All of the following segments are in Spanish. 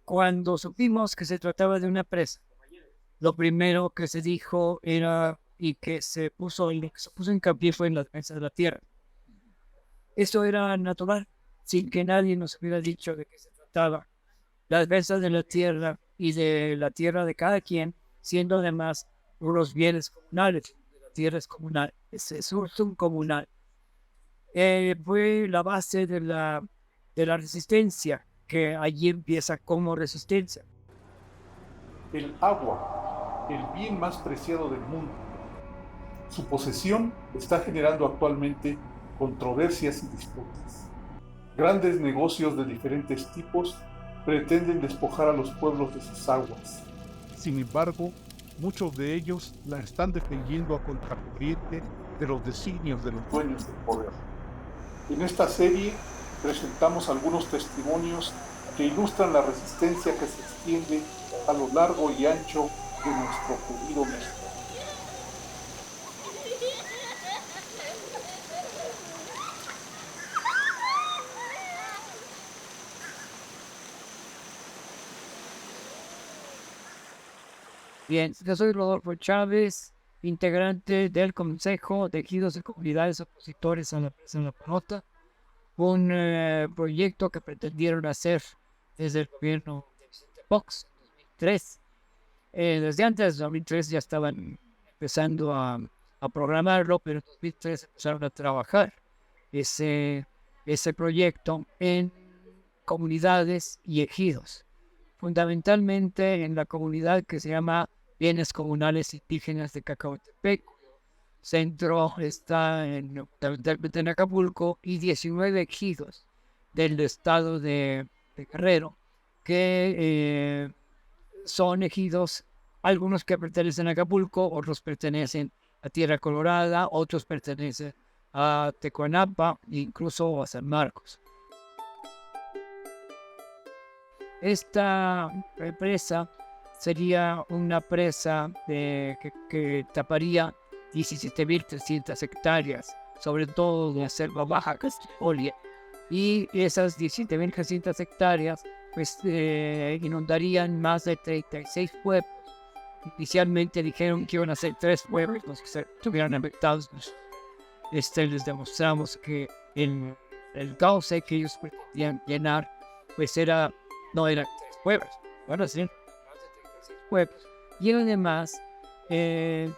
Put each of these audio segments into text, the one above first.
Cuando supimos que se trataba de una presa, lo primero que se dijo era, y que se puso hincapié fue en la defensa de la tierra. Eso era natural, sin que nadie nos hubiera dicho de qué se trataba. La defensa de la tierra y de la tierra de cada quien, siendo además unos bienes comunales. La tierra es comunal, es un comunal. Fue la base de la resistencia, que allí empieza como resistencia. El agua, el bien más preciado del mundo. Su posesión está generando actualmente controversias y disputas. Grandes negocios de diferentes tipos pretenden despojar a los pueblos de sus aguas. Sin embargo, muchos de ellos la están defendiendo a contracorriente de los designios de los dueños del poder. En esta serie presentamos algunos testimonios que ilustran la resistencia que se extiende a lo largo y ancho de nuestro querido México. Bien, yo soy Rodolfo Chávez, integrante del Consejo de Ejidos de Comunidades Opositores a la Presa de la Panota, un proyecto que pretendieron hacer desde el gobierno de Vicente Fox en 2003. Desde antes de 2003 ya estaban empezando a programarlo, pero en 2003 empezaron a trabajar ese proyecto en comunidades y ejidos, fundamentalmente en la comunidad que se llama Bienes Comunales Indígenas de Cacautepec. Centro está en Acapulco, y 19 ejidos del estado de Guerrero, que son ejidos, algunos que pertenecen a Acapulco, otros pertenecen a Tierra Colorada, otros pertenecen a Tecuanapa, incluso a San Marcos. Esta presa sería una presa que taparía 17.300 hectáreas, sobre todo de selva baja castigolia, y esas 17.300 hectáreas pues inundarían más de 36 pueblos. Inicialmente dijeron que iban a ser 3 pueblos los que estuvieran afectados. Les demostramos que el cauce que ellos pretendían llenar pues no eran 3 pueblos, van a ser más de 36 pueblos. Y además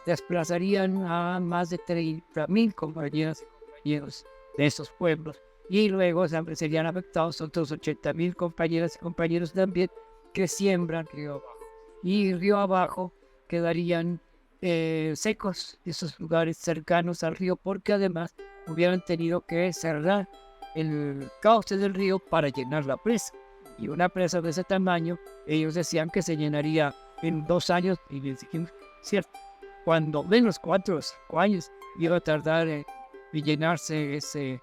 desplazarían a más de 30.000 compañeras y compañeros de esos pueblos. Y luego serían afectados otros 80.000 compañeras y compañeros también, que siembran río abajo. Y río abajo quedarían secos esos lugares cercanos al río, porque además hubieran tenido que cerrar el cauce del río para llenar la presa. Y una presa de ese tamaño, ellos decían que se llenaría en 2 años, y les dijimos, cierto, cuando menos 4 o 5 años iba a tardar en llenarse ese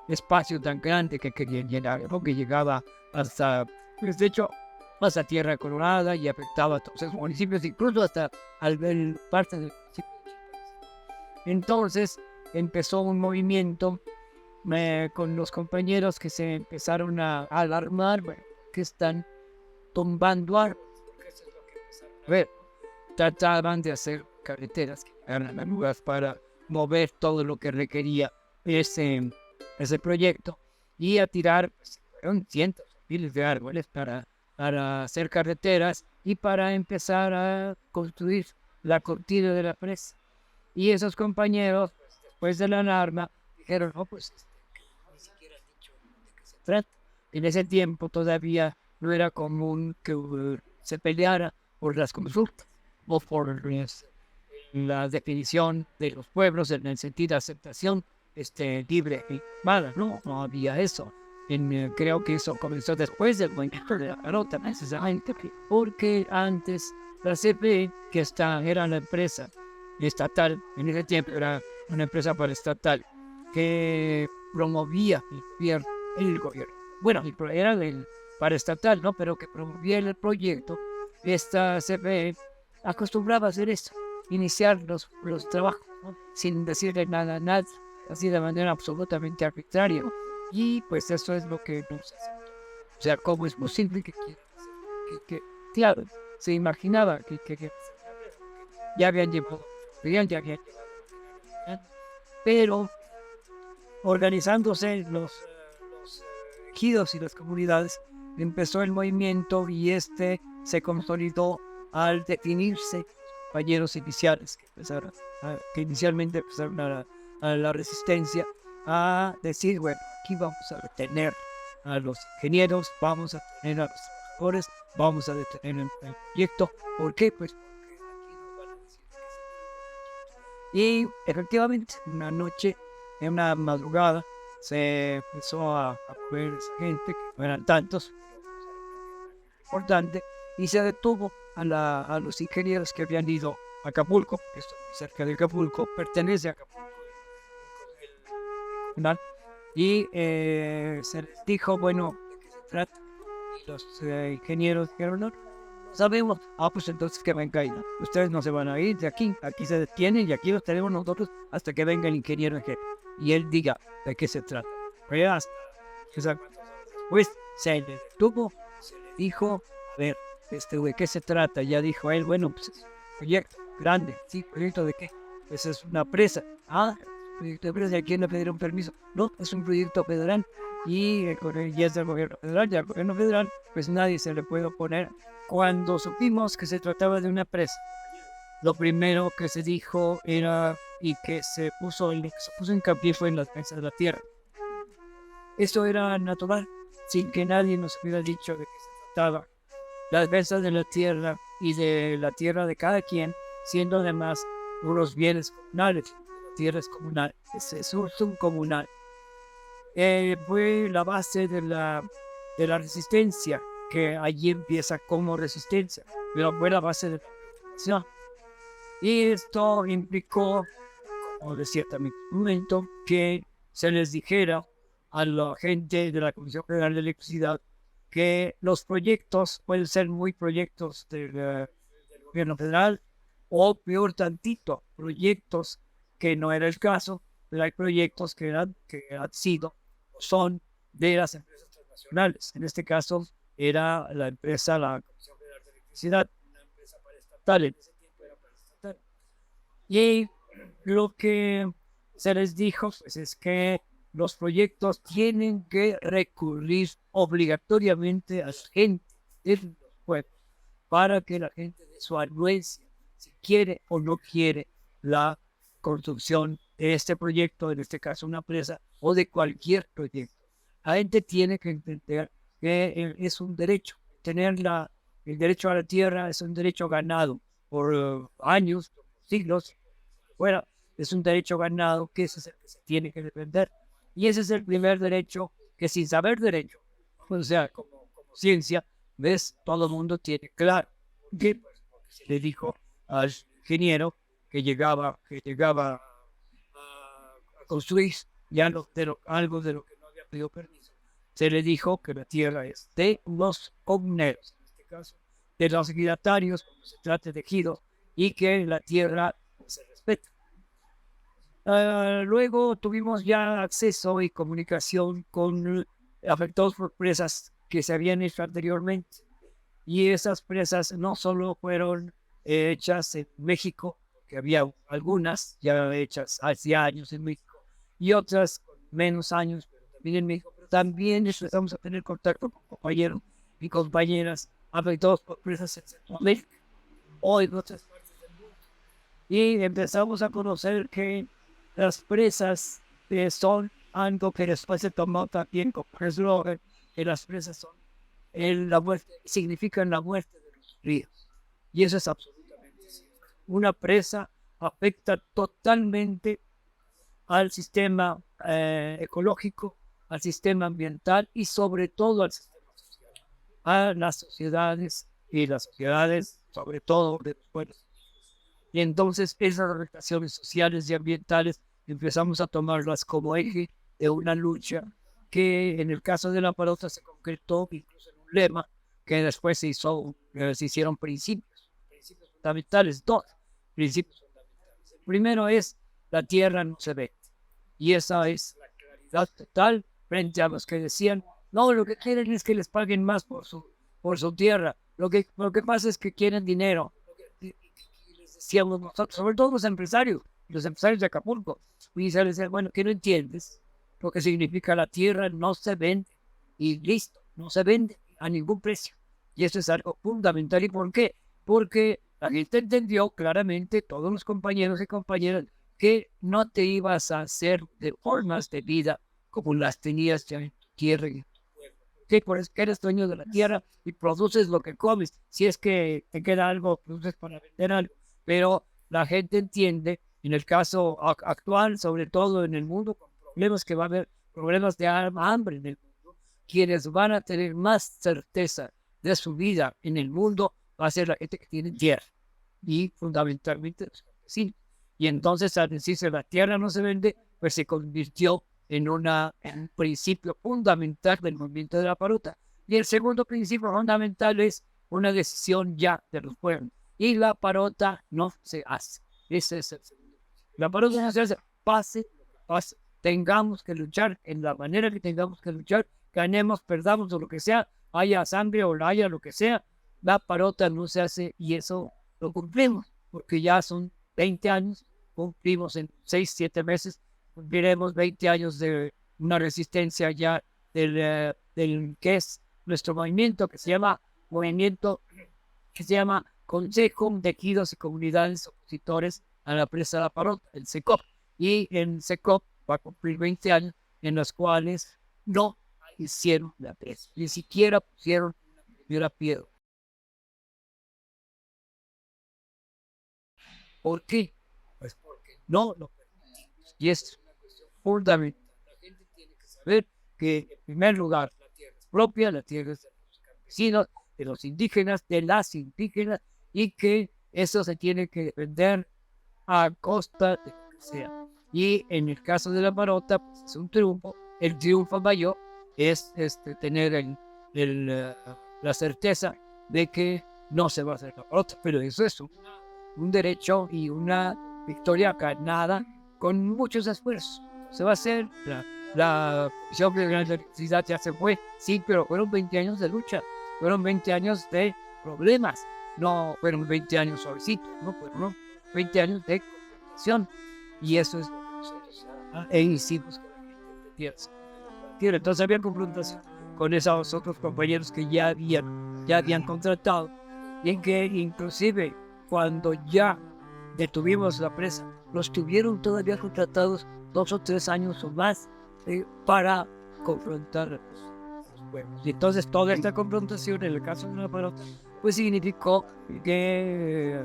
espacio tan grande que querían llenar, ¿no? Que llegaba hasta, pues de hecho, hasta Tierra Colorada, y afectaba a todos esos municipios, incluso hasta parte del municipio de Chiapas. Entonces empezó un movimiento con los compañeros, que se empezaron a alarmar, que están tumbando árboles, porque eso es lo que empezaron a ver. Trataban de hacer carreteras que eran amigas para mover todo lo que requería ese proyecto, y a tirar, pues, fueron cientos de miles de árboles para hacer carreteras y para empezar a construir la cortina de la presa. Y esos compañeros, pues, después de la alarma, dijeron, no, pues ni siquiera han dicho de qué se trata. En ese tiempo todavía no era común que se peleara por las consultas o por la definición de los pueblos en el sentido de aceptación libre y mala. No había eso. Creo que eso comenzó después del movimiento de la pelota, precisamente porque antes la CFE, que era la empresa estatal, en ese tiempo era una empresa paraestatal, que promovía el gobierno. Bueno, era del paraestatal, ¿no? Pero que promovía el proyecto. Esta CFE acostumbraba a hacer esto, iniciar los trabajos, ¿no? Sin decirle nada a nadie, así de manera absolutamente arbitraria. Y pues eso es lo que nos hace. sea, ¿cómo es posible claro, se imaginaba que ya habían llevado, ya habían llevado, pero organizándose los ejidos y las comunidades, empezó el movimiento y se consolidó al definirse compañeros iniciales que inicialmente empezaron a la resistencia, a decir, bueno, aquí vamos a detener a los ingenieros, vamos a detener a los trabajadores, vamos a detener el proyecto. ¿Por qué? Pues porque aquí nos van a decir que se... Y efectivamente, una noche, en una madrugada, se empezó a mover esa gente, que no eran tantos, importante, y se detuvo a los ingenieros que habían ido a Acapulco, esto cerca de Acapulco, pertenece a Acapulco, y se les dijo, bueno, ¿de qué se trata? Y los ingenieros dijeron, no sabemos. Pues entonces que vengan, ustedes no se van a ir de aquí se detienen y aquí los tenemos nosotros hasta que venga el ingeniero en jefe y él diga de qué se trata. Pero hasta después se le detuvo, se le dijo, a ver, ¿de qué se trata? Ya dijo él, bueno, pues es un proyecto grande. ¿Sí? ¿Proyecto de qué? Pues es una presa. Proyecto de presa, ¿y a quién le pidieron permiso? No, es un proyecto federal y es del gobierno federal, y al gobierno federal pues nadie se le puede oponer. Cuando supimos que se trataba de una presa, lo primero que se dijo era, y que se puso hincapié fue en la defensa de la tierra. Esto era natural, sin que nadie nos hubiera dicho de qué se trataba. La defensa de la tierra y de la tierra de cada quien, siendo además unos bienes comunales. La tierra es comunal, es un comunal. Fue la base de la resistencia, que allí empieza como resistencia, pero fue la base de la revolución. Y esto implicó, como decía también en un momento, que se les dijera a la gente de la Comisión Federal de Electricidad que los proyectos pueden ser muy proyectos del gobierno federal o peor tantito, proyectos que no era el caso, pero hay proyectos que han sido o son de las empresas transnacionales. En este caso era la Comisión Federal de Electricidad, una empresa paraestatal, en ese tiempo era paraestatal. Y lo que se les dijo pues, es que los proyectos tienen que recurrir obligatoriamente a la gente de los pueblos para que la gente dé su anuencia, si quiere o no quiere la construcción de este proyecto, en este caso una presa, o de cualquier proyecto. La gente tiene que entender que es un derecho. Tener el derecho a la tierra es un derecho ganado por años, siglos. Bueno, es un derecho ganado que ese es el que se tiene que defender. Y ese es el primer derecho que, sin saber derecho, o sea, como ciencia, ves, todo el mundo tiene claro. Que se le dijo al ingeniero que llegaba a construir ya algo de lo que no había pedido permiso. Se le dijo que la tierra es de los comuneros, en este caso, de los ejidatarios, cuando se trate de ejidos, y que la tierra se respeta. Luego tuvimos ya acceso y comunicación con afectados por presas que se habían hecho anteriormente. Y esas presas no solo fueron hechas en México, que había algunas ya hechas hace años en México, y otras con menos años, pero también en México. Pero también empezamos a tener contacto con compañeros y compañeras afectados por presas en Centroamérica o en otras partes del mundo. Y empezamos a conocer que las presas son algo que después se tomó también como eslogan, que las presas son la muerte, significan la muerte de los ríos. Y eso es absolutamente cierto. Una presa afecta totalmente al sistema ecológico, al sistema ambiental y sobre todo al sistema social, a las sociedades y las sociedades, sobre todo de los pueblos. Y entonces esas afectaciones sociales y ambientales empezamos a tomarlas como eje de una lucha que en el caso de la Parota se concretó incluso en un lema que después se hicieron principios fundamentales, dos principios fundamentales. El primero es: la tierra no se vende, y esa es la claridad total frente a los que decían No, lo que quieren es que les paguen más por su tierra. Lo que pasa es que quieren dinero. Y les decíamos nosotros, sobre todo los empresarios de Acapulco. Y se les decía, bueno, ¿qué no entiendes? Lo que significa la tierra no se vende. Y listo, no se vende a ningún precio. Y eso es algo fundamental. ¿Y por qué? Porque la gente entendió claramente, todos los compañeros y compañeras, que no te ibas a hacer de formas de vida como las tenías ya en tu tierra y en tu pueblo. ¿Qué? Por eso que eres dueño de la tierra y produces lo que comes. Si es que te queda algo, produces para vender algo. Pero la gente entiende, en el caso actual, sobre todo en el mundo, con problemas que va a haber, problemas de hambre en el mundo, quienes van a tener más certeza de su vida en el mundo va a ser la gente que tiene tierra y fundamentalmente los campesinos. Y entonces, al decirse la tierra no se vende, pues se convirtió en un principio fundamental del movimiento de la Parota. Y el segundo principio fundamental es una decisión ya de los pueblos. Y la Parota no se hace. Ese es el segundo principio. La Parota no se hace. Pase lo que pase. Tengamos que luchar en la manera que tengamos que luchar. Ganemos, perdamos o lo que sea. Haya sangre o haya lo que sea. La Parota no se hace y eso lo cumplimos. Porque ya son 20 años. Cumplimos en 6, 7 meses. Cumpliremos 20 años de una resistencia ya del que es nuestro movimiento, que se llama Consejo de Ejidos y Comunidades Opositores a la Presa de la Parota, el SECOP. Y el SECOP va a cumplir 20 años en los cuales no hicieron la presa, ni siquiera pusieron una primera piedra. ¿Por qué? Pues porque no lo permitimos. Y es una cuestión fundamental. La gente tiene que saber que, en primer lugar, la tierra es propia, la tierra es de los campesinos, de los indígenas, de las indígenas, y que eso se tiene que defender a costa de lo que sea. Y en el caso de la Parota, pues es un triunfo. El triunfo mayor es tener la certeza de que no se va a hacer la Parota, pero eso es un derecho y una victoria ganada con muchos esfuerzos. Se va a hacer, la Comisión de Electricidad ya se fue, sí, pero fueron 20 años de lucha, fueron 20 años de problemas, no fueron 20 años suavecitos, no fueron 20 años de confrontación, y eso es lo que nosotros hicimos con la gente de tierra. Entonces había confrontación con esos otros compañeros que ya habían contratado, y en que inclusive cuando ya detuvimos la presa, los tuvieron todavía contratados 2 o 3 años o más para confrontar a los pueblos. Y entonces toda esta confrontación, en el caso de la Parota, pues significó que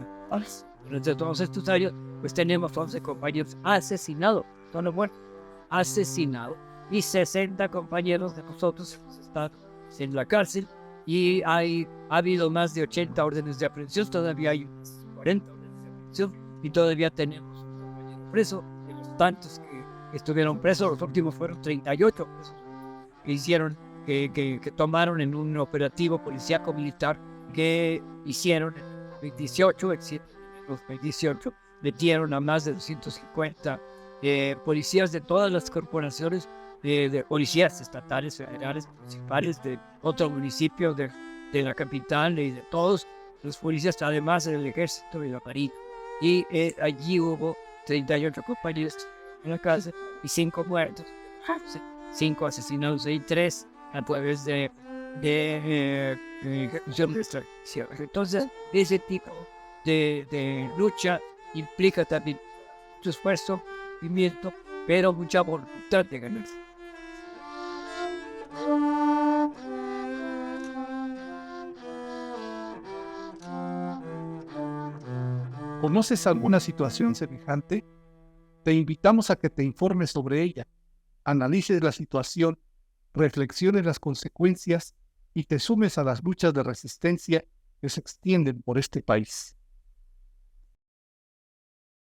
durante todos estos años, pues tenemos 11 compañeros asesinados, son muertos, asesinados, y 60 compañeros de nosotros están en la cárcel. Y ha habido más de 80 órdenes de aprehensión, todavía hay 40 órdenes de aprehensión y todavía tenemos un compañero preso. De los tantos que estuvieron presos, los últimos fueron 38 presos que hicieron, que tomaron en un operativo policíaco militar que hicieron en el 2018, el 7 de 2018, metieron a más de 250 policías de todas las corporaciones, de policías estatales, federales, municipales, de otro municipio de la capital y de todos los policías, además del ejército y la marina. Y allí hubo 38 compañeros en la cárcel y 5 muertos, 5 asesinados y 3 a través de ejecución de extradición. Entonces, ese tipo de lucha implica también mucho esfuerzo, sufrimiento, pero mucha voluntad de ganar. ¿Conoces alguna situación semejante? Te invitamos a que te informes sobre ella, analices la situación, reflexiones las consecuencias y te sumes a las luchas de resistencia que se extienden por este país.